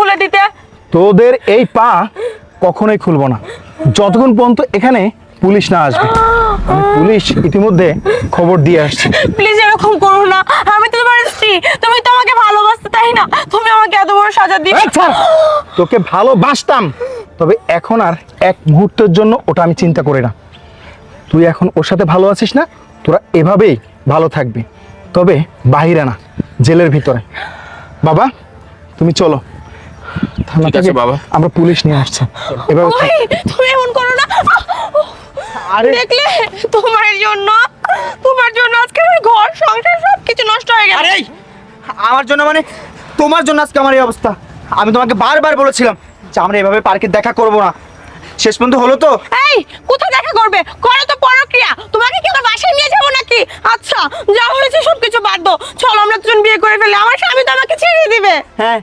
খুলে দিতে। তোদের এই পা কখনোই খুলবো না যতক্ষণ পর্যন্ত এখানে পুলিশ না আসবে। আমি পুলিশ ইতিমধ্যে খবর দিয়ে আসছি। প্লিজ এরকম করো না, আমি তো তোমার স্ত্রী, তুমি তো আমাকে ভালোবাসতে, তাই না? তুমি আমাকে এত বড় সাজা দিবে? আচ্ছা, তোকে ভালোবাসতাম, তবে এখন আর এক মুহূর্তের জন্য ওটা আমি চিন্তা করি না। তুই এখন ওর সাথে ভালো আছিস না, তোরা এভাবেই ভালো থাকবি, তবে বাহিরে না, জেলের ভিতরে। বাবা তুমি চলো, থানা ঠিক আছে থেকে বাবা। আমরা পুলিশ নিয়ে আসছি। এভাবে থাক। ওই, তুমি এমন করো না। আরে দেখলে, তোমার জন্য আজকে আমার ঘর সংসার সবকিছু নষ্ট হয়ে গেল। আরে আমার জন্য মানে তোমার জন্য আজকে আমার এই অবস্থা। আমি তোমাকে বারবার বলেছিলাম যে আমরা এভাবে পার্কে দেখা করব না, শেষ পর্যন্ত হলো তো। এই, কোথায় দেখা করবে? করো তো পরক্রিয়া। তোমাকে কি আমার বাসায় নিয়ে যাবো নাকি? আচ্ছা, যা হয়েছে সবকিছু বাদ দাও, চলো আমরা দুজন বিয়ে করে ফেলি, আমার স্বামী তো আমাকে ছেড়ে দিবে। হ্যাঁ,